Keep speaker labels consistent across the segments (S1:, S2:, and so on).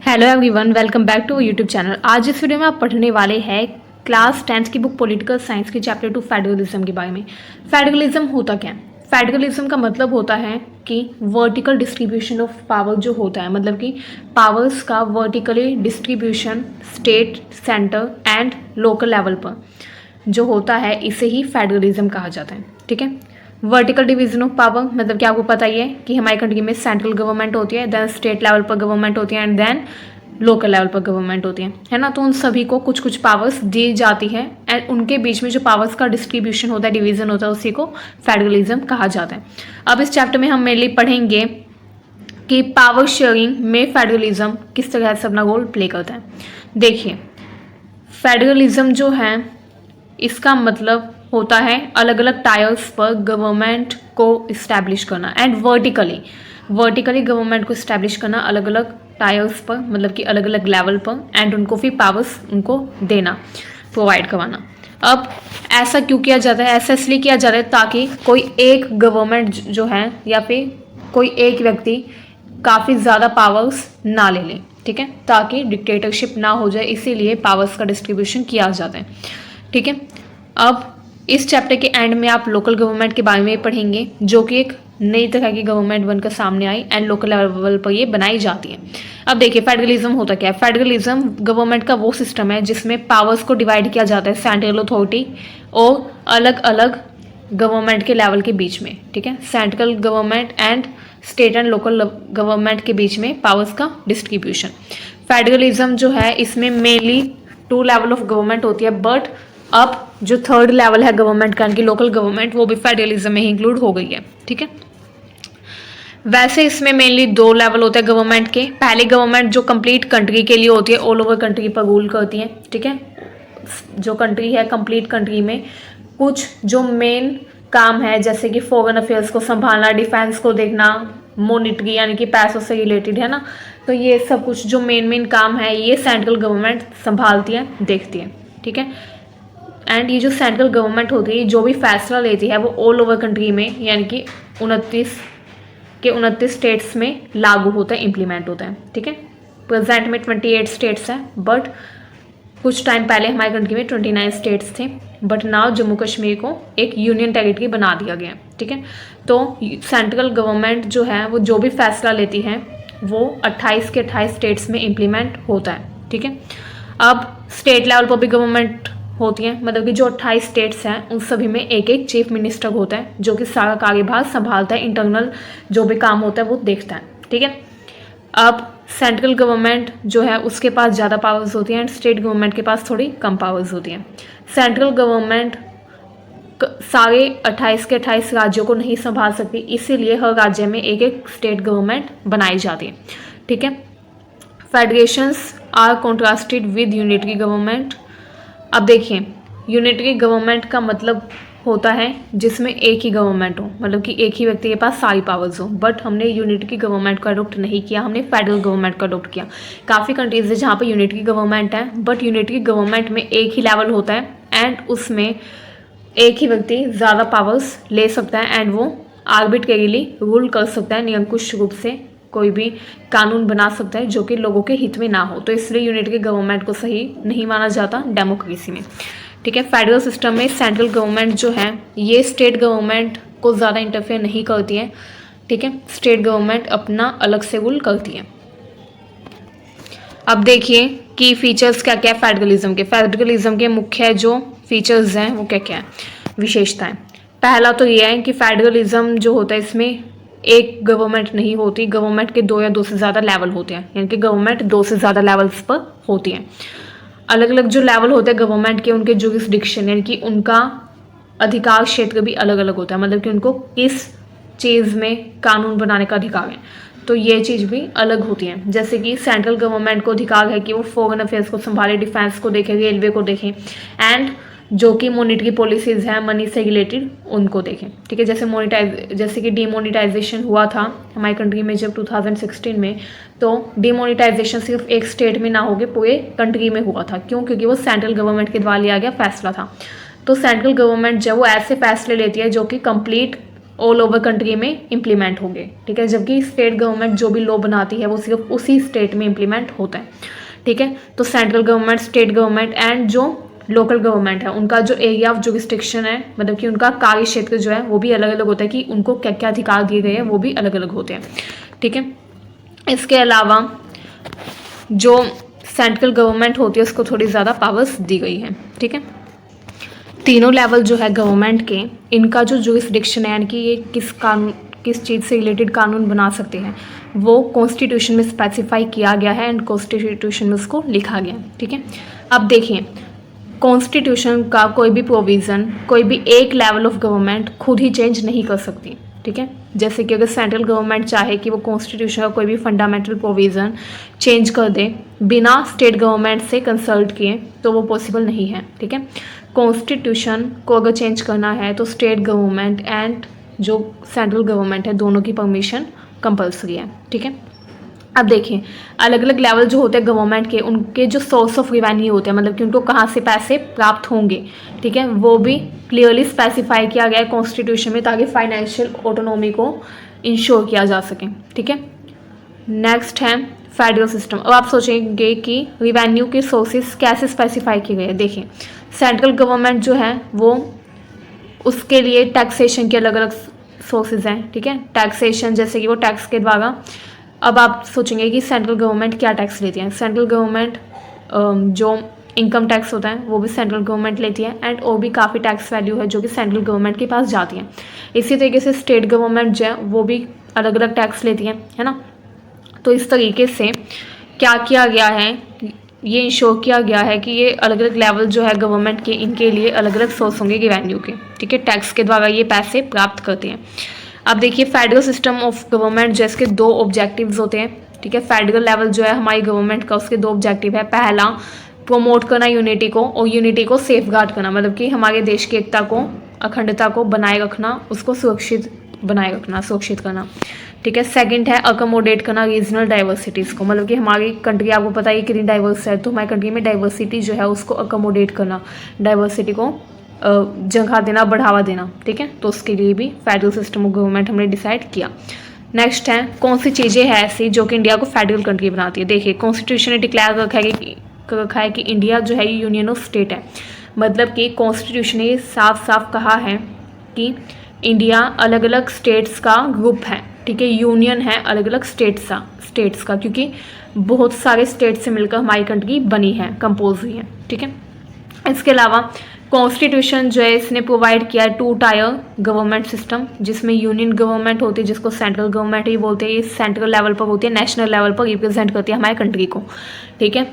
S1: Hello everyone, welcome back to YouTube channel. आज इस video में आप पढ़ने वाले हैं क्लास 10th की बुक पॉलिटिकल साइंस की चैप्टर 2 फेडरलिज्म के बारे में। फेडरलिज्म होता क्या है? फेडरलिज्म का मतलब होता है कि वर्टिकल डिस्ट्रीब्यूशन ऑफ पावर जो होता है, मतलब कि पावर्स का vertically distribution state, centre and local level पर जो होता है, इसे ही फेडरलिज्म कहा जाता है। ठीक है। वर्टिकल डिवीजन ऑफ पावर मतलब कि आपको पता ही है कि हमारी कंट्री में सेंट्रल गवर्नमेंट होती है, देन स्टेट लेवल पर गवर्नमेंट होती है एंड देन लोकल लेवल पर गवर्नमेंट होती है ना। तो उन सभी को कुछ कुछ पावर्स दी जाती है एंड उनके बीच में जो पावर्स का डिस्ट्रीब्यूशन होता है, डिवीजन होता है, उसी को फेडरलिज्म कहा जाता है। अब इस चैप्टर में हम मेनली पढ़ेंगे कि पावर शेयरिंग में फेडरलिज्म किस तरह से अपना रोल प्ले करता है। देखिए, फेडरलिज्म जो है इसका मतलब होता है अलग अलग टायर्स पर गवर्नमेंट को इस्टेब्लिश करना एंड वर्टिकली गवर्नमेंट को इस्टेब्लिश करना अलग अलग टायर्स पर, मतलब कि अलग अलग लेवल पर, एंड उनको फिर पावर्स उनको देना, प्रोवाइड करवाना। अब ऐसा क्यों किया जाता है? ऐसा इसलिए किया जाता है ताकि कोई एक गवर्नमेंट जो है या फिर कोई एक व्यक्ति काफ़ी ज़्यादा पावर्स ना ले ले। ठीक है, ताकि डिक्टेटरशिप ना हो जाए, इसीलिए पावर्स का डिस्ट्रीब्यूशन किया जाता है। ठीक है। अब इस चैप्टर के एंड में आप लोकल गवर्नमेंट के बारे में पढ़ेंगे, जो कि एक नई तरह की गवर्नमेंट बनकर सामने आई एंड लोकल लेवल पर ये बनाई जाती है। अब देखिए, फेडरलिज्म होता क्या है? फेडरलिज्म गवर्नमेंट का वो सिस्टम है जिसमें पावर्स को डिवाइड किया जाता है सेंट्रल अथॉरिटी और अलग अलग गवर्नमेंट के लेवल के बीच में। ठीक है, central government and state and local government के बीच में पावर्स का डिस्ट्रीब्यूशन। फेडरलिज्म जो है इसमें मेनली 2 लेवल ऑफ गवर्नमेंट होती है, बट अब जो 3rd लेवल है गवर्नमेंट का, की लोकल गवर्नमेंट, वो भी फेडरलिज्म में ही इंक्लूड हो गई है। ठीक है। वैसे इसमें मेनली 2 लेवल होते हैं गवर्नमेंट के। पहले गवर्नमेंट जो कंप्लीट कंट्री के लिए होती है, ऑल ओवर कंट्री पर रूल करती है। ठीक है, जो कंट्री है कंप्लीट कंट्री में कुछ जो मेन काम है, जैसे कि फॉरेन अफेयर्स को संभालना, डिफेंस को देखना, मॉनिटरी यानी कि पैसों से रिलेटेड है ना, तो ये सब कुछ जो मेन काम है ये सेंट्रल गवर्नमेंट संभालती है, देखती है। ठीक है। एंड ये जो सेंट्रल गवर्नमेंट होती है, जो भी फैसला लेती है वो ऑल ओवर कंट्री में, यानी कि 29 स्टेट्स में लागू होता है, इम्प्लीमेंट होता है। ठीक है। प्रेजेंट में 28 स्टेट्स हैं, बट कुछ टाइम पहले हमारी कंट्री में 29 स्टेट्स थे, बट नाउ जम्मू कश्मीर को एक यूनियन टेरिटरी बना दिया गया। ठीक है। तो सेंट्रल गवर्नमेंट जो है वो जो भी फैसला लेती है वो 28 के 28 स्टेट्स में इम्प्लीमेंट होता है। ठीक है। अब स्टेट लेवल पर भी गवर्नमेंट होती हैं, मतलब कि जो 28 स्टेट्स हैं उन सभी में एक एक चीफ मिनिस्टर होता है, जो कि सारा कार्यभार संभालता है, इंटरनल जो भी काम होता है वो देखता है। ठीक है। अब सेंट्रल गवर्नमेंट जो है उसके पास ज़्यादा पावर्स होती हैं एंड स्टेट गवर्नमेंट के पास थोड़ी कम पावर्स होती हैं। सेंट्रल गवर्नमेंट सारे 28 के 28 राज्यों को नहीं संभाल सकती, इसीलिए हर राज्य में एक एक स्टेट गवर्नमेंट बनाई जाती है। ठीक है। Federations are contrasted with unitary government. अब देखिए, यूनिटरी गवर्नमेंट का मतलब होता है जिसमें एक ही गवर्नमेंट हो, मतलब कि एक ही व्यक्ति के पास सारी पावर्स हो, बट हमने यूनिटरी गवर्नमेंट का अडॉप्ट नहीं किया, हमने फेडरल गवर्नमेंट का अडॉप्ट किया। काफ़ी कंट्रीज है जहाँ पर यूनिटरी गवर्नमेंट है, बट यूनिटरी गवर्नमेंट में एक ही लेवल होता है एंड उसमें एक ही व्यक्ति ज़्यादा पावर्स ले सकता है एंड वो आर्बिट्रेरीली रूल कर सकता है, निरंकुश रूप से कोई भी कानून बना सकता है जो कि लोगों के हित में ना हो। तो इसलिए यूनिटरी गवर्नमेंट को सही नहीं माना जाता डेमोक्रेसी में। ठीक है। फेडरल सिस्टम में सेंट्रल गवर्नमेंट जो है ये स्टेट गवर्नमेंट को ज़्यादा इंटरफेयर नहीं करती है। ठीक है। स्टेट गवर्नमेंट अपना अलग से रूल करती है। अब देखिए कि फीचर्स क्या क्या है फेडरलिज्म के। फेडरलिज्म के मुख्य जो फीचर्स हैं वो क्या क्या है, विशेषताएं। पहला तो ये है कि फेडरलिज्म जो होता है इसमें एक गवर्नमेंट नहीं होती, गवर्नमेंट के 2 या 2 से ज़्यादा लेवल होते हैं, यानी कि गवर्नमेंट 2 से ज़्यादा लेवल्स पर होती है। अलग अलग जो लेवल होते हैं गवर्नमेंट के, उनके जुरिस्डिक्शन यानी कि उनका अधिकार क्षेत्र भी अलग अलग होता है, मतलब कि उनको किस चीज़ में कानून बनाने का अधिकार है, तो ये चीज़ भी अलग होती है। जैसे कि सेंट्रल गवर्नमेंट को अधिकार है कि वो फॉरेन अफेयर्स को संभाले, डिफेंस को देखें, रेलवे को देखें एंड जो कि मॉनिटरी पॉलिसीज़ हैं मनी से रिलेटेड उनको देखें। ठीक है। जैसे कि डीमोनिटाइजेशन हुआ था हमारी कंट्री में जब 2016 में, तो डीमोनिटाइजेशन सिर्फ एक स्टेट में ना होके पूरे कंट्री में हुआ था। क्यों? क्योंकि वो सेंट्रल गवर्नमेंट के द्वारा लिया गया फैसला था। तो सेंट्रल गवर्नमेंट जब वो ऐसे फैसले लेती है जो कि कंप्लीट ऑल ओवर कंट्री में इम्प्लीमेंट होंगे, ठीक है। जबकि स्टेट गवर्नमेंट जो भी लॉ बनाती है वो सिर्फ उसी स्टेट में इम्प्लीमेंट होता है, ठीक है। तो central government, state government and जो लोकल गवर्नमेंट है उनका जो एरिया ऑफ जुरिस्डिक्शन है, मतलब कि उनका कार्य क्षेत्र जो है वो भी अलग अलग होता है कि उनको क्या क्या अधिकार दिए गए हैं वो भी अलग अलग होते हैं, ठीक है। इसके अलावा जो सेंट्रल गवर्नमेंट होती है उसको थोड़ी ज़्यादा पावर्स दी गई है, ठीक है। तीनों लेवल जो है गवर्नमेंट के, इनका जो जुरिस्डिक्शन है यानी कि ये किस चीज़ से रिलेटेड कानून बना सकते हैं वो कॉन्स्टिट्यूशन में स्पेसिफाई किया गया है एंड कॉन्स्टिट्यूशन में उसको लिखा गया है, ठीक है। अब देखिए, कॉन्स्टिट्यूशन का कोई भी प्रोविज़न कोई भी एक लेवल ऑफ गवर्नमेंट खुद ही चेंज नहीं कर सकती, ठीक है। जैसे कि अगर सेंट्रल गवर्नमेंट चाहे कि वो कॉन्स्टिट्यूशन का कोई भी फंडामेंटल प्रोविज़न चेंज कर दे बिना स्टेट गवर्नमेंट से कंसल्ट किए तो वो पॉसिबल नहीं है, ठीक है। कॉन्स्टिट्यूशन को अगर चेंज करना है तो स्टेट गवर्नमेंट एंड जो सेंट्रल गवर्नमेंट है दोनों की परमिशन कंपलसरी है, ठीक है। अब देखिए, अलग अलग लेवल जो होते हैं गवर्नमेंट के, उनके जो सोर्स ऑफ रिवेन्यू होते हैं, मतलब कि उनको कहाँ से पैसे प्राप्त होंगे, ठीक है, वो भी क्लियरली स्पेसिफाई किया गया है कॉन्स्टिट्यूशन में ताकि फाइनेंशियल ऑटोनॉमी को इंश्योर किया जा सके, ठीक है। नेक्स्ट है फेडरल सिस्टम। अब आप सोचेंगे कि रिवेन्यू के सोर्सेज कैसे स्पेसिफाई किए गए हैं। देखिए, सेंट्रल गवर्नमेंट जो है वो उसके लिए टैक्सेशन के अलग अलग सोर्सेज हैं, ठीक है। टैक्सेशन जैसे कि वो टैक्स के द्वारा, अब आप सोचेंगे कि सेंट्रल गवर्नमेंट क्या टैक्स लेती है। सेंट्रल गवर्नमेंट जो इनकम टैक्स होता है वो भी सेंट्रल गवर्नमेंट लेती है एंड और भी काफ़ी टैक्स वैल्यू है जो कि सेंट्रल गवर्नमेंट के पास जाती है। इसी तरीके से स्टेट गवर्नमेंट जो है वो भी अलग अलग टैक्स लेती है ना। तो इस तरीके से क्या किया गया है, ये इंश्योर किया गया है कि ये अलग अलग लेवल जो है गवर्नमेंट के, इनके लिए अलग अलग सोर्स होंगे रेवेन्यू के, ठीक है। टैक्स के द्वारा ये पैसे प्राप्त करते हैं। अब देखिए, फेडरल सिस्टम ऑफ गवर्नमेंट जो इसके दो ऑब्जेक्टिव्स होते हैं, ठीक है। फेडरल लेवल जो है हमारी गवर्नमेंट का, उसके दो ऑब्जेक्टिव है। पहला, प्रमोट करना यूनिटी को, और यूनिटी को सेफ गार्ड करना, मतलब कि हमारे देश की एकता को, अखंडता को बनाए रखना, उसको सुरक्षित बनाए रखना, सुरक्षित करना, ठीक है। सेकंड है अकोमोडेट करना रीजनल डाइवर्सिटीज़ को, मतलब कि हमारी कंट्री आपको पता है कितनी डाइवर्स है, तो हमारी कंट्री में डाइवर्सिटी जो है उसको अकोमोडेट करना, डाइवर्सिटी को जगह देना, बढ़ावा देना, ठीक है। तो उसके लिए भी फेडरल सिस्टम ऑफ गवर्नमेंट हमने डिसाइड किया। नेक्स्ट है, कौन सी चीज़ें हैं ऐसी जो कि इंडिया को फेडरल कंट्री बनाती है। देखिए, कॉन्स्टिट्यूशन ने डिक्लेयर रखा है कि इंडिया जो है ये यूनियन ऑफ स्टेट है, मतलब कि कॉन्स्टिट्यूशन ने साफ साफ कहा है कि इंडिया अलग अलग स्टेट्स का ग्रुप है, ठीक है। यूनियन है अलग अलग स्टेट्स का, क्योंकि बहुत सारे स्टेट्स से मिलकर हमारी कंट्री बनी है, कंपोज हुई है, ठीक है। इसके अलावा कॉन्स्टिट्यूशन जो है इसने प्रोवाइड किया है 2 टायर गवर्नमेंट सिस्टम, जिसमें यूनियन गवर्नमेंट होती है जिसको सेंट्रल गवर्नमेंट ही बोलते हैं। ये सेंट्रल लेवल पर होती है, नेशनल लेवल पर रिप्रेजेंट करती है हमारे कंट्री को, ठीक है।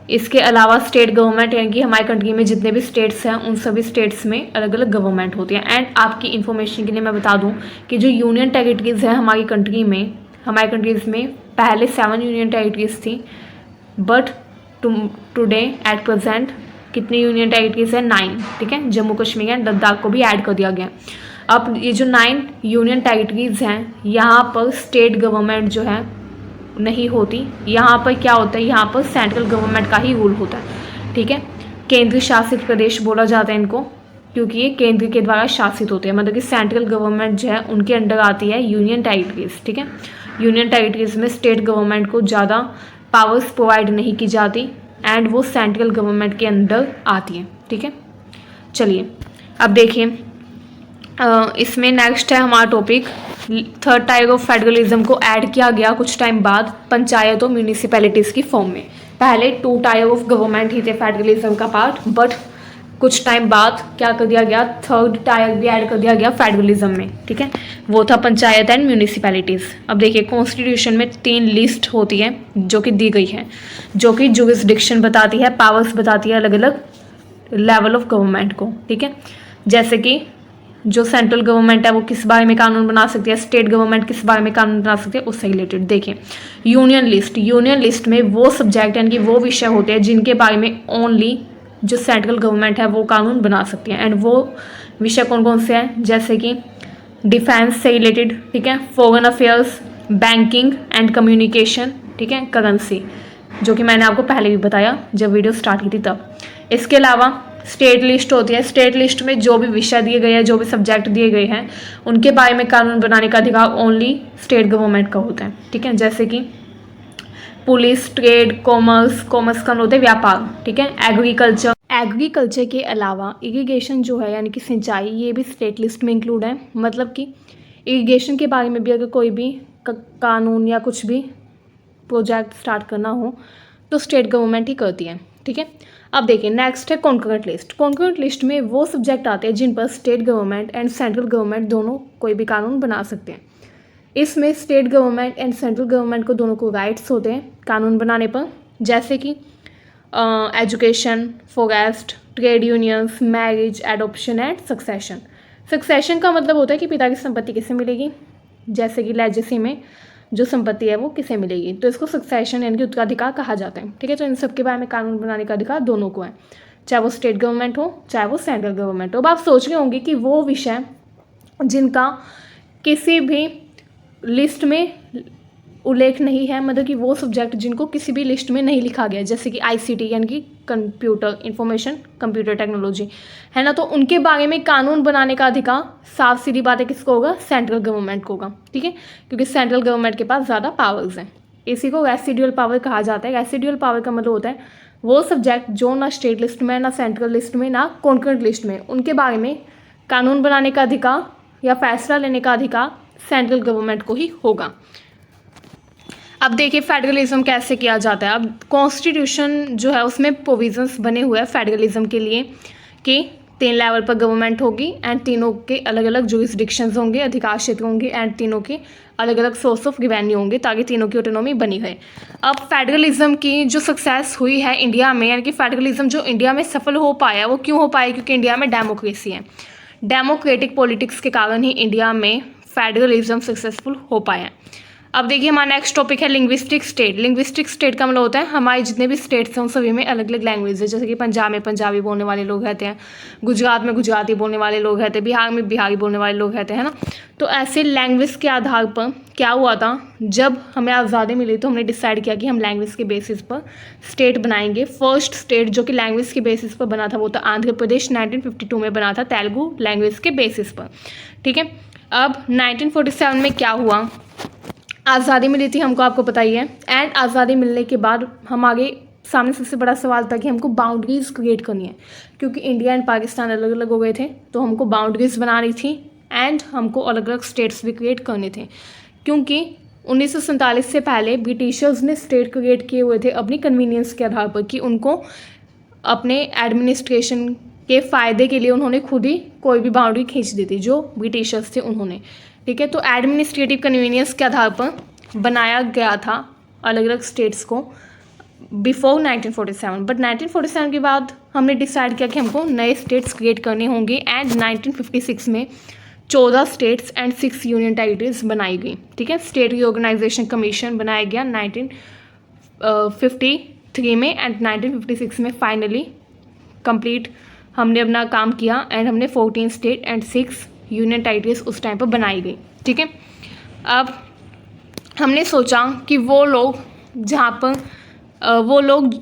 S1: इसके अलावा स्टेट गवर्नमेंट, यानी कि हमारी कंट्री में जितने भी स्टेट्स हैं उन सभी स्टेट्स में अलग अलग गवर्नमेंट होती है। एंड आपकी इन्फॉर्मेशन के लिए मैं बता दूं कि जो यूनियन टेरिटरीज है हमारी कंट्री में, हमारी कंट्रीज़ में पहले 7 यूनियन टेरिटरीज थी, बट टुडे एट प्रेजेंट कितनी यूनियन टेरिटरीज है, 9, ठीक है। जम्मू कश्मीर एंड लद्दाख को भी ऐड कर दिया गया। अब ये जो 9 यूनियन टेरिटरीज हैं, यहाँ पर स्टेट गवर्नमेंट जो है नहीं होती। यहाँ पर क्या होता है, यहाँ पर सेंट्रल गवर्नमेंट का ही रूल होता है, ठीक है। केंद्र शासित प्रदेश बोला जाता है इनको, क्योंकि ये केंद्र के द्वारा शासित होते हैं, मतलब कि सेंट्रल गवर्नमेंट जो है उनके अंडर आती है यूनियन टेरिटरीज, ठीक है। यूनियन टेरिटरीज में स्टेट गवर्नमेंट को ज़्यादा पावर्स प्रोवाइड नहीं की जाती एंड वो सेंट्रल गवर्नमेंट के अंदर आती है, ठीक है। चलिए अब देखिए, इसमें नेक्स्ट है हमारा topic, 3rd tyre of federalism को ऐड किया गया कुछ टाइम बाद पंचायत और म्यूनिसिपैलिटीज़ की फॉर्म में। पहले 2 टायर ऑफ गवर्नमेंट ही थे फेडरलिज्म का पार्ट, बट कुछ टाइम बाद क्या कर दिया गया, 3rd टायर भी ऐड कर दिया गया फेडरलिज्म में, ठीक है। वो था पंचायत एंड म्यूनिसिपैलिटीज़। अब देखिए, कॉन्स्टिट्यूशन में 3 लिस्ट होती है जो कि दी गई है, जो कि जुरिस्डिक्शन बताती है, पावर्स बताती है अलग अलग लेवल ऑफ गवर्नमेंट को, ठीक है। जैसे कि जो सेंट्रल गवर्नमेंट है वो किस बारे में कानून बना सकती है, स्टेट गवर्नमेंट किस बारे में कानून बना सकती है, उससे रिलेटेड। देखिए, यूनियन लिस्ट में वो सब्जेक्ट यानी कि वो विषय होते हैं जिनके बारे में ओनली जो सेंट्रल गवर्नमेंट है वो कानून बना सकती है। एंड वो विषय कौन कौन से हैं, जैसे कि डिफेंस से रिलेटेड, ठीक है, foreign affairs, banking and communication, ठीक है, करेंसी, जो कि मैंने आपको पहले भी बताया जब वीडियो स्टार्ट की थी तब। इसके अलावा स्टेट लिस्ट होती है, स्टेट लिस्ट में जो भी विषय दिए गए हैं, जो भी सब्जेक्ट दिए गए हैं, उनके बारे में कानून बनाने का अधिकार ओनली स्टेट गवर्नमेंट का होता है। ठीक है, जैसे कि पुलिस, ट्रेड, कॉमर्स, कॉमर्स का होता है व्यापार। ठीक है, एग्रीकल्चर, एग्रीकल्चर के अलावा इरिगेशन जो है यानी कि सिंचाई, ये भी स्टेट लिस्ट में इंक्लूड है। मतलब कि इरिगेशन के बारे में भी अगर कोई भी कानून या कुछ भी प्रोजेक्ट स्टार्ट करना हो तो स्टेट गवर्नमेंट ही करती है। ठीक है, अब देखिए नेक्स्ट है कॉन्करेंट लिस्ट। कॉन्करेंट लिस्ट में वो सब्जेक्ट आते हैं जिन पर state government and central government दोनों कोई भी कानून बना सकते हैं। इसमें state government and central government को दोनों को राइट्स होते हैं कानून बनाने पर, जैसे कि education, forest, trade unions, marriage, adoption and succession. Succession का मतलब होता है कि पिता की संपत्ति किसे मिलेगी, जैसे कि लेजेसी में जो संपत्ति है वो किसे मिलेगी, तो इसको सक्सेशन यानी कि उत्तराधिकार कहा जाता है। ठीक है, तो इन सब के बारे में कानून बनाने का अधिकार दोनों को है, चाहे वो स्टेट गवर्नमेंट हो चाहे वो सेंट्रल गवर्नमेंट हो। अब आप सोच रहे होंगे कि वो विषय जिनका किसी भी लिस्ट में उल्लेख नहीं है, मतलब कि वो सब्जेक्ट जिनको किसी भी लिस्ट में नहीं लिखा गया, जैसे कि आईसीटी यानी कि कंप्यूटर इंफॉर्मेशन कंप्यूटर टेक्नोलॉजी है ना, तो उनके बारे में कानून बनाने का अधिकार साफ सीधी बात है किसको होगा, सेंट्रल गवर्नमेंट को होगा। ठीक है, क्योंकि सेंट्रल गवर्नमेंट के पास ज़्यादा पावर्स हैं। इसी को रेसिडुअल पावर कहा जाता है। रेसिडुअल पावर का मतलब होता है वो सब्जेक्ट जो ना स्टेट लिस्ट में, ना सेंट्रल लिस्ट में, ना कॉन्करेंट लिस्ट में, उनके बारे में कानून बनाने का अधिकार या फैसला लेने का अधिकार सेंट्रल गवर्नमेंट को ही होगा। अब देखिए फेडरलिज्म कैसे किया जाता है। अब कॉन्स्टिट्यूशन जो है उसमें प्रोविजंस बने हुए हैं फेडरलिज्म के लिए कि 3 लेवल पर गवर्नमेंट होगी एंड तीनों के अलग अलग जुरिस्डिक्शंस होंगे, अधिकार क्षेत्र होंगे एंड तीनों के अलग अलग सोर्स ऑफ रिवेन्यू होंगे ताकि तीनों की ऑटोनॉमी बनी रहे। अब फेडरलिज्म की जो सक्सेस हुई है इंडिया में, यानी कि फेडरलिज्म जो इंडिया में सफल हो पाया, वो क्यों हो पाया, क्योंकि इंडिया में डेमोक्रेसी है। डेमोक्रेटिक पॉलिटिक्स के कारण ही इंडिया में फेडरलिज्म सक्सेसफुल हो पाया। अब देखिए हमारा नेक्स्ट टॉपिक है लिंग्विस्टिक स्टेट। लिंग्विस्टिक स्टेट का मतलब होता है हमारे जितने भी स्टेट्स हैं उन सभी में अलग अलग लैंग्वेज है, जैसे कि पंजाब में पंजाबी बोलने वाले लोग रहते हैं, गुजरात में गुजराती बोलने वाले लोग रहते हैं, बिहार में बिहारी बोलने वाले लोग रहते हैं, है ना। तो ऐसे लैंग्वेज के आधार पर क्या हुआ था, जब हमें आज़ादी मिली तो हमने डिसाइड किया कि हम लैंग्वेज के बेसिस पर स्टेट बनाएंगे। फर्स्ट स्टेट जो कि लैंग्वेज के बेसिस पर बना था वो था आंध्र प्रदेश, 1952 में बना था तेलुगु लैंग्वेज के बेसिस पर। ठीक है, अब 1947 में क्या हुआ, आज़ादी मिली थी हमको, आपको पता ही है। एंड आज़ादी मिलने के बाद हमारे सामने सबसे बड़ा सवाल था कि हमको बाउंड्रीज़ क्रिएट करनी है, क्योंकि इंडिया एंड पाकिस्तान अलग अलग हो गए थे, तो हमको बाउंड्रीज़ बनानी थी एंड हमको अलग अलग स्टेट्स भी क्रिएट करने थे, क्योंकि 1947 से पहले ब्रिटिशर्स ने स्टेट क्रिएट किए हुए थे अपनी कन्वीनियंस के आधार पर, कि उनको अपने एडमिनिस्ट्रेशन के फ़ायदे के लिए उन्होंने खुद ही कोई भी बाउंड्री खींच दी थी, जो ब्रिटिशर्स थे उन्होंने। ठीक है, तो एडमिनिस्ट्रेटिव कन्वीनियंस के आधार पर बनाया गया था अलग अलग स्टेट्स को बिफोर 1947। बट 1947 के बाद हमने डिसाइड किया कि हमको नए स्टेट्स क्रिएट करने होंगे एंड 1956 में 14 स्टेट्स एंड 6 यूनियन टेरिटरीज बनाई गई। ठीक है, स्टेट रीऑर्गेनाइजेशन कमीशन बनाया गया 1953 में एंड 1956 में फाइनली कंप्लीट हमने अपना काम किया एंड हमने 14 स्टेट एंड 6 यूनियन टेरिटरीज उस टाइम पर बनाई गई। ठीक है, अब हमने सोचा कि वो लोग जहाँ पर वो लोग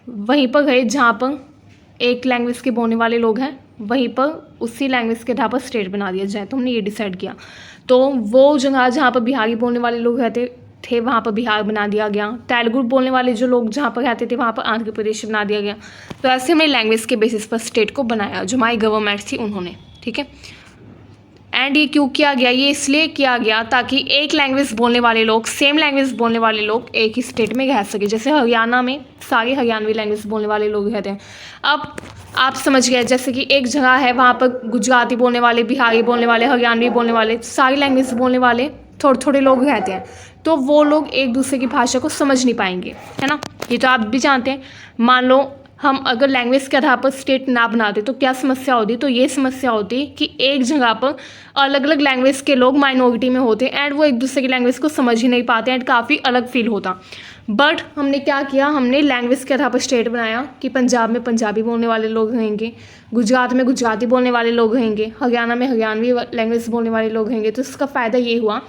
S1: वहीं पर गए जहाँ पर एक लैंग्वेज के बोलने वाले लोग हैं, वहीं पर उसी लैंग्वेज के आधार पर स्टेट बना दिया जाए। तो हमने ये डिसाइड किया, तो वो जगह जहाँ पर बिहारी बोलने वाले लोग रहते थे वहाँ पर बिहार बना दिया गया। तेलुगु बोलने वाले जो लोग जहाँ पर रहते थे वहाँ पर आंध्र प्रदेश बना दिया गया। तो ऐसे हमने लैंग्वेज के बेसिस पर स्टेट को बनाया, जो हमारी गवर्नमेंट थी उन्होंने। ठीक है, एंड ये क्यों किया गया, ये इसलिए किया गया ताकि एक लैंग्वेज बोलने वाले लोग, सेम लैंग्वेज बोलने वाले लोग एक ही स्टेट में रह सके। जैसे हरियाणा में सारे हरियाणवी लैंग्वेज बोलने वाले लोग रहते हैं। अब आप समझ गए, जैसे कि एक जगह है वहाँ पर गुजराती बोलने वाले, बिहारी बोलने वाले, हरियाणवी बोलने वाले, सारी लैंग्वेज बोलने वाले थोड़े थोड़े लोग रहते हैं, तो वो लोग एक दूसरे की भाषा को समझ नहीं पाएंगे, है ना। ये तो आप भी जानते हैं। मान लो हम अगर लैंग्वेज के आधार पर स्टेट ना बनाते तो क्या समस्या होती, तो ये समस्या होती कि एक जगह पर अलग अलग लैंग्वेज के लोग माइनॉरिटी में होते एंड वो एक दूसरे की लैंग्वेज को समझ ही नहीं पाते एंड काफ़ी अलग फील होता। बट हमने क्या किया, हमने लैंग्वेज के आधार पर स्टेट बनाया कि पंजाब में पंजाबी बोलने वाले लोग रहेंगे, गुजरात में गुजराती बोलने वाले लोग रहेंगे, हरियाणा में हरियाणवी लैंग्वेज बोलने वाले लोग रहेंगे। तो इसका फ़ायदा ये हुआ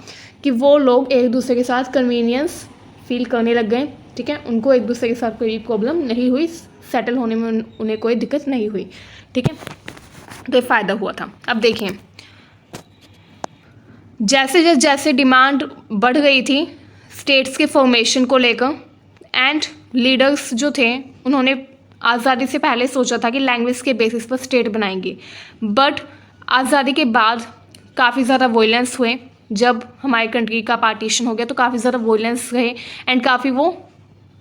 S1: कि वो लोग एक दूसरे के साथ कन्वीनियंस फील करने लग गए ठीक है, उनको एक दूसरे के साथ कोई प्रॉब्लम नहीं हुई, सेटल होने में उन्हें कोई दिक्कत नहीं हुई। ठीक है, तो फ़ायदा हुआ था। अब देखें, जैसे जैसे डिमांड बढ़ गई थी स्टेट्स के फॉर्मेशन को लेकर, एंड लीडर्स जो थे उन्होंने आज़ादी से पहले सोचा था कि लैंग्वेज के बेसिस पर स्टेट बनाएंगे, बट आज़ादी के बाद काफ़ी ज़्यादा वॉयलेंस हुए। जब हमारी कंट्री का पार्टीशन हो गया तो काफ़ी ज़्यादा वॉयलेंस रहे, एंड काफ़ी वो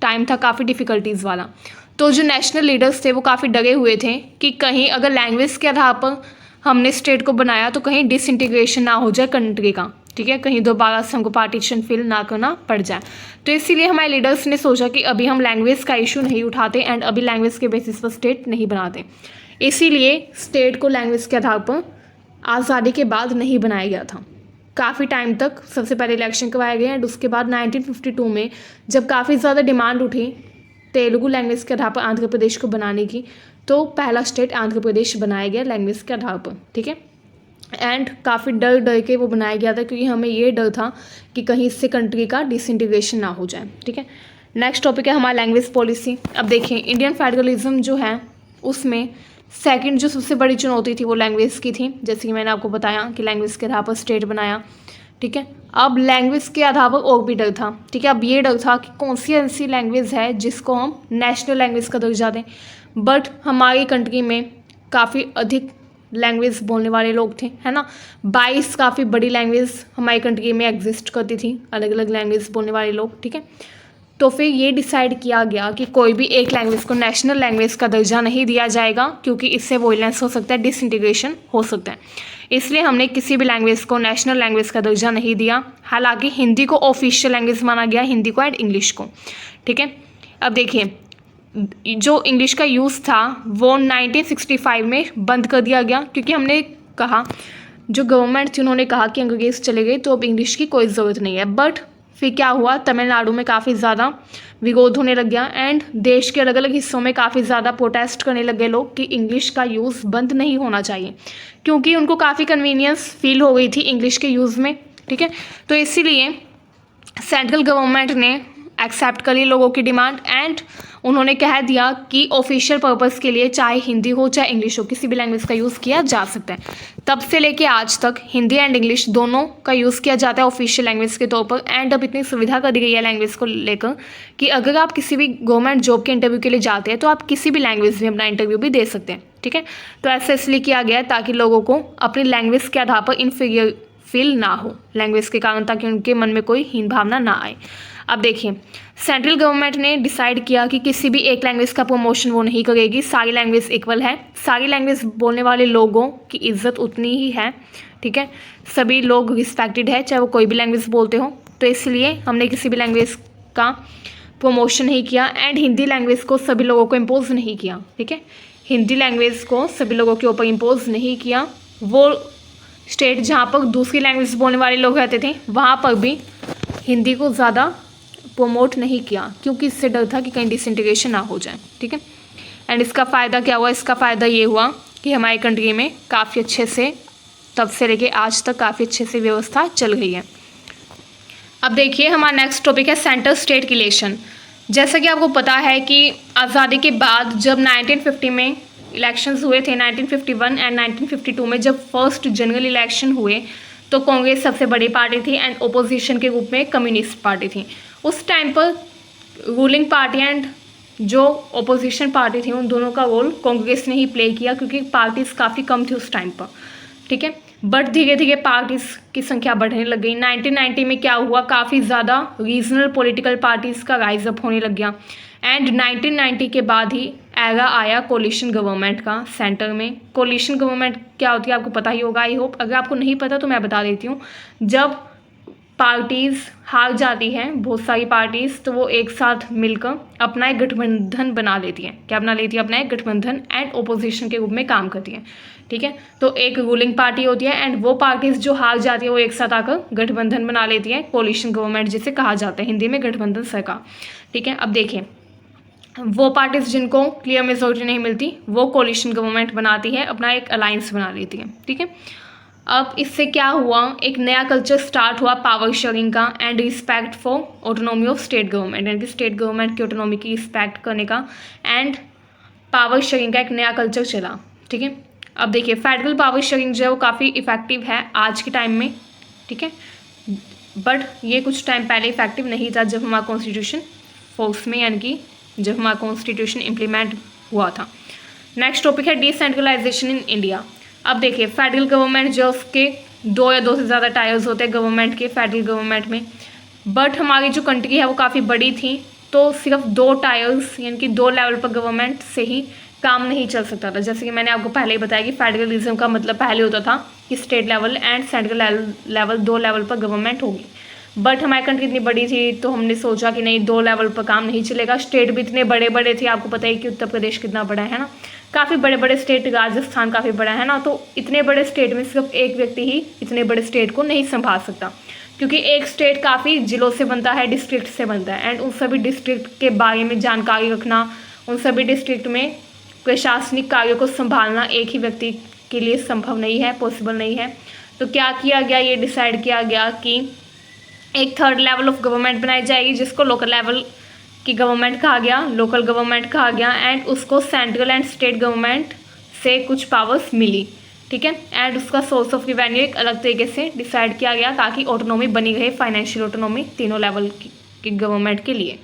S1: टाइम था काफ़ी डिफ़िकल्टीज़ वाला। तो जो नेशनल लीडर्स थे वो काफ़ी डरे हुए थे कि कहीं अगर लैंग्वेज के आधार पर हमने स्टेट को बनाया तो कहीं डिसइंटीग्रेशन ना हो जाए कंट्री का। ठीक है, कहीं दोबारा से हमको पार्टीशन फील ना करना पड़ जाए। तो इसीलिए हमारे लीडर्स ने सोचा कि अभी हम लैंग्वेज का इशू नहीं उठाते, एंड अभी लैंग्वेज के बेसिस पर स्टेट नहीं बनाते। इसीलिए स्टेट को लैंग्वेज के आधार पर आज़ादी के बाद नहीं बनाया गया था। काफ़ी टाइम तक सबसे पहले इलेक्शन करवाए गए, एंड उसके बाद 1952 में जब काफ़ी ज़्यादा डिमांड उठी तेलुगु लैंग्वेज के आधार पर आंध्र प्रदेश को बनाने की, तो पहला स्टेट आंध्र प्रदेश बनाया गया लैंग्वेज के आधार पर। ठीक है, एंड काफ़ी डर के वो बनाया गया था, क्योंकि हमें ये डर था कि कहीं इससे कंट्री का डिसइंटीग्रेशन ना हो जाए। ठीक है, नेक्स्ट टॉपिक है हमारा लैंग्वेज पॉलिसी। अब देखिए, इंडियन फेडरलिज्म जो है उसमें सेकंड जो सबसे बड़ी चुनौती थी वो लैंग्वेज की थी, जैसे कि मैंने आपको बताया कि लैंग्वेज के आधार पर स्टेट बनाया। ठीक है, अब लैंग्वेज के आधार पर और भी डर था। ठीक है, अब ये डर था कि कौन सी ऐसी लैंग्वेज है जिसको हम नेशनल लैंग्वेज का दर्जा दें, बट हमारी कंट्री में काफ़ी अधिक लैंग्वेज बोलने वाले लोग थे, है ना। 22 काफ़ी बड़ी लैंग्वेज हमारी कंट्री में एग्जिस्ट करती थी, अलग अलग लैंग्वेज बोलने वाले लोग। ठीक है, तो फिर ये डिसाइड किया गया कि कोई भी एक लैंग्वेज को नेशनल लैंग्वेज का दर्जा नहीं दिया जाएगा, क्योंकि इससे वॉयलेंस हो सकता है, डिसइंटीग्रेशन हो सकता है। इसलिए हमने किसी भी लैंग्वेज को नेशनल लैंग्वेज का दर्जा नहीं दिया। हालांकि हिंदी को ऑफिशियल लैंग्वेज माना गया, हिंदी को एंड इंग्लिश को। ठीक है, अब देखिए, जो इंग्लिश का यूज़ था वो 1965 में बंद कर दिया गया, क्योंकि हमने कहा, जो गवर्नमेंट थी उन्होंने कहा कि अंग्रेज़ चले गए तो अब इंग्लिश की कोई ज़रूरत नहीं है। बट फिर क्या हुआ, तमिलनाडु में काफ़ी ज़्यादा विरोध होने लग गया, एंड देश के अलग अलग हिस्सों में काफ़ी ज़्यादा प्रोटेस्ट करने लगे लोग कि इंग्लिश का यूज़ बंद नहीं होना चाहिए, क्योंकि उनको काफ़ी कन्वीनियंस फील हो गई थी इंग्लिश के यूज़ में। ठीक है, तो इसीलिए सेंट्रल गवर्नमेंट ने एक्सेप्ट करी लोगों की डिमांड, एंड उन्होंने कह दिया कि ऑफिशियल पर्पस के लिए चाहे हिंदी हो चाहे इंग्लिश हो, किसी भी लैंग्वेज का यूज़ किया जा सकता है। तब से लेके आज तक हिंदी एंड इंग्लिश दोनों का यूज़ किया जाता है ऑफिशियल लैंग्वेज के तौर पर। एंड अब इतनी सुविधा कर दी गई है लैंग्वेज को लेकर कि अगर आप किसी भी गवर्नमेंट जॉब के इंटरव्यू के लिए जाते हैं तो आप किसी भी लैंग्वेज में अपना इंटरव्यू भी दे सकते हैं। ठीक है, तो ऐसा इसलिए किया गया है ताकि लोगों को अपनी लैंग्वेज के आधार पर इन्फीरियर फील ना हो लैंग्वेज के कारण, ताकि उनके मन में कोई हीन भावना ना आए। अब देखिए, सेंट्रल गवर्नमेंट ने डिसाइड किया कि किसी भी एक लैंग्वेज का प्रमोशन वो नहीं करेगी, सारी लैंग्वेज इक्वल है, सारी लैंग्वेज बोलने वाले लोगों की इज्जत उतनी ही है। ठीक है, सभी लोग रिस्पेक्टेड है चाहे वो कोई भी लैंग्वेज बोलते हो। तो इसलिए हमने किसी भी लैंग्वेज का प्रमोशन नहीं किया, एंड हिंदी लैंग्वेज को सभी लोगों को इम्पोज नहीं किया। ठीक है, हिंदी लैंग्वेज को सभी लोगों के ऊपर इम्पोज नहीं किया। वो स्टेट जहाँ पर दूसरी लैंग्वेज बोलने वाले लोग रहते थे वहाँ पर भी हिंदी को ज़्यादा प्रमोट नहीं किया, क्योंकि इससे डर था कि कहीं डिसइंटीग्रेशन ना हो जाए। ठीक है, एंड इसका फ़ायदा क्या हुआ, इसका फ़ायदा ये हुआ कि हमारी कंट्री में काफ़ी अच्छे से तब से लेके आज तक काफ़ी अच्छे से व्यवस्था चल गई है। अब देखिए, हमारा नेक्स्ट टॉपिक है सेंटर स्टेट रिलेशन। जैसा कि आपको पता है कि आज़ादी के बाद जब 1950 में इलेक्शंस हुए थे, 1951 एंड 1952 में जब फर्स्ट जनरल इलेक्शन हुए, तो कांग्रेस सबसे बड़ी पार्टी थी एंड ओपोजिशन के रूप में कम्युनिस्ट पार्टी थी। उस टाइम पर रूलिंग पार्टी एंड जो ओपोजिशन पार्टी थी उन दोनों का रोल कांग्रेस ने ही प्ले किया, क्योंकि पार्टीज़ काफ़ी कम थी उस टाइम पर। ठीक है, बट धीरे धीरे पार्टीज़ की संख्या बढ़ने लग गई। 1990 में क्या हुआ, काफ़ी ज़्यादा रीजनल पॉलिटिकल पार्टीज़ का राइज अप होने लग गया, एंड 1990 के बाद ही एरा आया कोलिशन गवर्नमेंट का सेंटर में। कोलिशन गवर्नमेंट क्या होती है आपको पता ही होगा, आई होप। अगर आपको नहीं पता तो मैं बता देती हूँ। जब पार्टीज़ हार जाती हैं, बहुत सारी पार्टीज़, तो वो एक साथ मिलकर अपना एक गठबंधन बना लेती हैं। क्या बना लेती है? अपना एक गठबंधन, एंड ओपोजिशन के रूप में काम करती हैं। ठीक है, तो एक रूलिंग पार्टी होती है एंड वो पार्टीज़ जो हार जाती है वो एक साथ आकर गठबंधन बना लेती है, कोलिशन गवर्नमेंट जिसे कहा जाता है हिंदी में गठबंधन सरकार। ठीक है, अब देखें, वो पार्टीज़ जिनको क्लियर मेजॉरिटी नहीं मिलती वो कोलिशन गवर्नमेंट बनाती है, अपना एक अलायंस बना लेती है। ठीक है, अब इससे क्या हुआ, एक नया कल्चर स्टार्ट हुआ पावर शेयरिंग का and respect for autonomy of state government, यानी कि स्टेट गवर्नमेंट की ऑटोनॉमी की रिस्पेक्ट करने का एंड पावर शेयरिंग का एक नया कल्चर चला। ठीक है, अब देखिए फेडरल पावर शेयरिंग जो है वो काफ़ी इफेक्टिव है आज के टाइम में। ठीक है, बट ये कुछ टाइम पहले इफेक्टिव नहीं था जब हमारा कॉन्स्टिट्यूशन फोर्स में, यानी कि जब हमारा कॉन्स्टिट्यूशन इम्प्लीमेंट हुआ था। नेक्स्ट टॉपिक है डिसेंट्रलाइजेशन इन इंडिया। अब देखिए फेडरल गवर्नमेंट जो उसके 2 या 2 से ज़्यादा टायर्स होते हैं गवर्नमेंट के, फेडरल गवर्नमेंट में, बट हमारी जो कंट्री है वो काफ़ी बड़ी थी, तो सिर्फ 2 टायर्स यानी कि 2 लेवल पर गवर्नमेंट से ही काम नहीं चल सकता था। जैसे कि मैंने आपको पहले ही बताया कि फेडरलिज्म का मतलब पहले होता था कि state level and central level 2 level पर गवर्नमेंट होगी, बट हमारी कंट्री इतनी बड़ी थी तो हमने सोचा कि नहीं 2 लेवल पर काम नहीं चलेगा। स्टेट भी इतने बड़े बड़े थे, आपको पता है कि उत्तर प्रदेश कितना बड़ा है ना, काफ़ी बड़े बड़े स्टेट, राजस्थान काफ़ी बड़ा है ना, तो इतने बड़े स्टेट में सिर्फ एक व्यक्ति ही इतने बड़े स्टेट को नहीं संभाल सकता, क्योंकि एक स्टेट काफ़ी जिलों से बनता है, डिस्ट्रिक्ट से बनता है, एंड उन सभी डिस्ट्रिक्ट के बारे में जानकारी रखना, उन सभी डिस्ट्रिक्ट में प्रशासनिक कार्यों को संभालना एक ही व्यक्ति के लिए संभव नहीं है, पॉसिबल नहीं है। तो क्या किया गया, ये डिसाइड किया गया कि एक 3rd लेवल ऑफ गवर्नमेंट बनाई जाएगी जिसको लोकल लेवल की गवर्नमेंट कहा गया, लोकल गवर्नमेंट कहा गया, एंड उसको सेंट्रल एंड स्टेट गवर्नमेंट से कुछ पावर्स मिली। ठीक है, एंड उसका सोर्स ऑफ रिवेन्यू एक अलग तरीके से डिसाइड किया गया ताकि ऑटोनॉमी बनी रहे, फाइनेंशियल ऑटोनॉमी तीनों लेवल की गवर्नमेंट के लिए।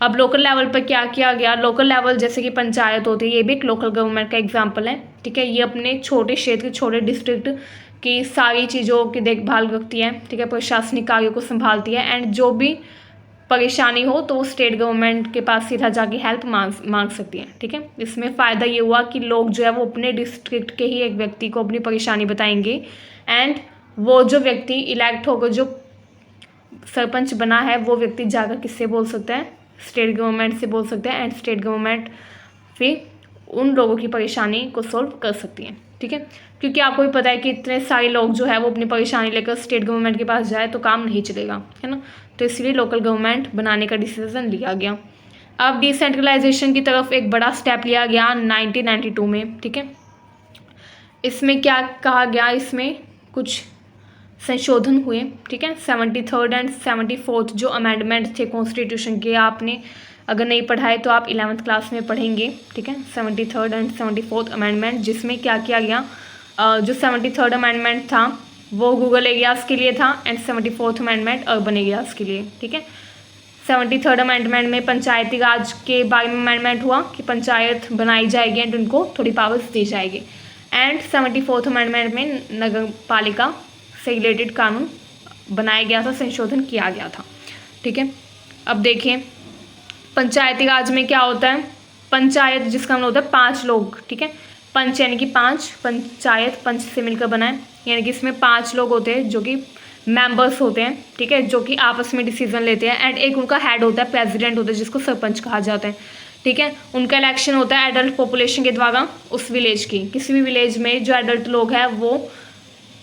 S1: अब लोकल लेवल पर क्या किया गया, लोकल लेवल जैसे कि पंचायत होती है, ये भी एक लोकल गवर्नमेंट का एग्जाम्पल है। ठीक है, ये अपने छोटे क्षेत्र, छोटे डिस्ट्रिक्ट की सारी चीज़ों की देखभाल रखती है। ठीक है, प्रशासनिक कार्यों को संभालती है, एंड जो भी परेशानी हो तो वो स्टेट गवर्नमेंट के पास सीधा जाके हेल्प मांग सकती है। ठीक है, इसमें फ़ायदा ये हुआ कि लोग जो है वो अपने डिस्ट्रिक्ट के ही एक व्यक्ति को अपनी परेशानी बताएंगे, एंड वो जो व्यक्ति इलेक्ट होकर जो सरपंच बना है वो व्यक्ति जाकर किससे बोल सकता है, स्टेट गवर्नमेंट से बोल सकते हैं, एंड स्टेट गवर्नमेंट फिर उन लोगों की परेशानी को सॉल्व कर सकती है। ठीक है, क्योंकि आपको भी पता है कि इतने सारे लोग जो है वो अपनी परेशानी लेकर स्टेट गवर्नमेंट के पास जाए तो काम नहीं चलेगा, है ना, तो इसलिए लोकल गवर्नमेंट बनाने का डिसीजन लिया गया। अब डिसेंट्रलाइजेशन की तरफ एक बड़ा स्टेप लिया गया 1992 में। ठीक है, इसमें क्या कहा गया, इसमें कुछ संशोधन हुए। ठीक है, 73rd एंड 74th जो अमेंडमेंट थे कॉन्स्टिट्यूशन के, आपने अगर नहीं पढ़ा है तो आप 11th क्लास में पढ़ेंगे। ठीक है, 73rd एंड 74th अमेंडमेंट, जिसमें क्या किया गया, जो 73rd अमेंडमेंट था वो रूरल एरियाज़ के लिए था, and 74th amendment urban areas के लिए। ठीक है, 73rd अमेंडमेंट में पंचायती राज के बारे में अमेंडमेंट हुआ कि पंचायत बनाई जाएगी एंड उनको थोड़ी पावर्स दी जाएगी, एंड 74th अमेंडमेंट में नगर पालिका से रिलेटेड कानून बनाया गया था, संशोधन किया गया था। ठीक है, अब देखिए पंचायती राज में क्या होता है, पंचायत जिसका मतलब होता है 5 लोग। ठीक है, पंच यानी कि 5, पंचायत पंच से मिलकर बना है, यानी कि इसमें 5 लोग होते हैं जो कि मेंबर्स होते हैं। ठीक है, जो कि आपस में डिसीजन लेते हैं, एंड एक उनका हेड होता है, प्रेसिडेंट होता है, जिसको सरपंच कहा जाता है। ठीक है, उनका इलेक्शन होता है एडल्ट पॉपुलेशन के द्वारा उस विलेज की, किसी भी विलेज में जो एडल्ट लोग हैं वो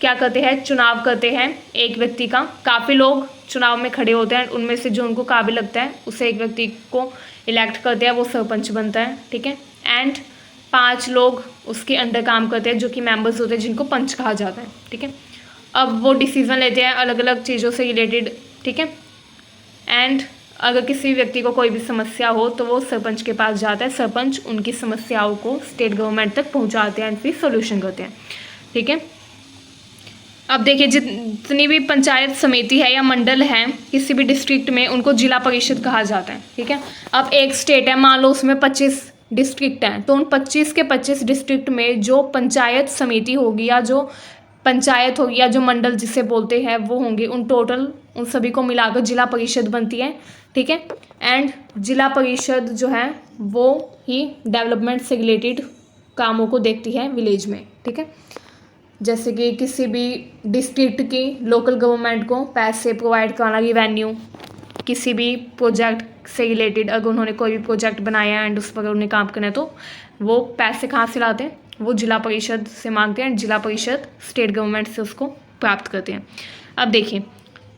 S1: क्या करते हैं, चुनाव करते हैं एक व्यक्ति का। काफ़ी लोग चुनाव में खड़े होते हैं, उनमें से जो उनको काबिल लगता है उसे एक व्यक्ति को इलेक्ट करते हैं, वो सरपंच बनता है। ठीक है, एंड 5 लोग उसके अंदर काम करते हैं जो कि मेंबर्स होते हैं, जिनको पंच कहा जाता है। ठीक है, अब वो डिसीजन लेते हैं अलग अलग चीज़ों से रिलेटेड। ठीक है, एंड अगर किसी व्यक्ति को कोई भी समस्या हो तो वो सरपंच के पास जाता है, सरपंच उनकी समस्याओं को स्टेट गवर्नमेंट तक पहुंचाते हैं एंड फिर सोल्यूशन करते हैं। ठीक है, अब देखिए जितनी भी पंचायत समिति है या मंडल है किसी भी डिस्ट्रिक्ट में, उनको जिला परिषद कहा जाता है। ठीक है, अब एक स्टेट है, मान लो उसमें 25 डिस्ट्रिक्ट हैं, तो उन 25 के 25 डिस्ट्रिक्ट में जो पंचायत समिति होगी या जो पंचायत होगी या जो मंडल जिसे बोलते हैं वो होंगे, उन टोटल उन सभी को मिलाकर जिला परिषद बनती है। ठीक है, एंड जिला परिषद जो है वो ही डेवलपमेंट से रिलेटेड कामों को देखती है विलेज में। ठीक है, जैसे कि किसी भी डिस्ट्रिक्ट की लोकल गवर्नमेंट को पैसे प्रोवाइड कराना, रिवेन्यू, किसी भी प्रोजेक्ट से रिलेटेड अगर उन्होंने कोई भी प्रोजेक्ट बनाया एंड उस पर उन्हें काम करना है तो वो पैसे कहाँ से लाते हैं, वो जिला परिषद से मांगते हैं, जिला परिषद स्टेट गवर्नमेंट से उसको प्राप्त करते हैं। अब देखिए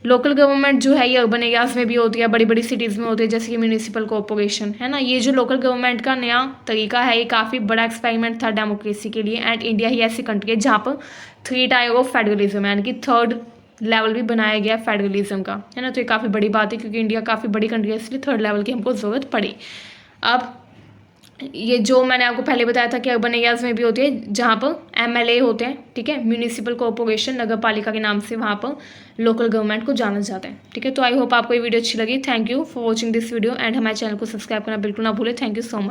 S1: लोकल गवर्नमेंट जो है ये अर्बन एरियाज़ में भी होती है, बड़ी बड़ी सिटीज़ में होती है, जैसे कि म्यूनिसिपल कॉर्पोरेशन है ना। ये जो लोकल गवर्नमेंट का नया तरीका है ये काफ़ी बड़ा एक्सपेरिमेंट था डेमोक्रेसी के लिए। एंड इंडिया ही ऐसी कंट्री है जहाँ पर 3 टायर ऑफ फेडरलिज्म यानी कि 3rd लेवल भी बनाया गया है फेडरलिज्म का, है ना। तो ये काफ़ी बड़ी बात है क्योंकि इंडिया काफ़ी बड़ी कंट्री है, इसलिए 3rd लेवल की हमको ज़रूरत पड़ी। अब ये जो मैंने आपको पहले बताया था कि अर्बन एरियाज़ में भी होती है जहाँ पर MLA होते हैं, ठीक है, म्यूनिसिपल कॉर्पोरेशन, नगर पालिका के नाम से वहाँ पर लोकल गवर्नमेंट को जाना जाता है, ठीक है। तो आई होप आपको ये वीडियो अच्छी लगी। Thank you for watching this video and हमारे चैनल को सब्सक्राइब करना बिल्कुल ना भूलें। Thank you so much.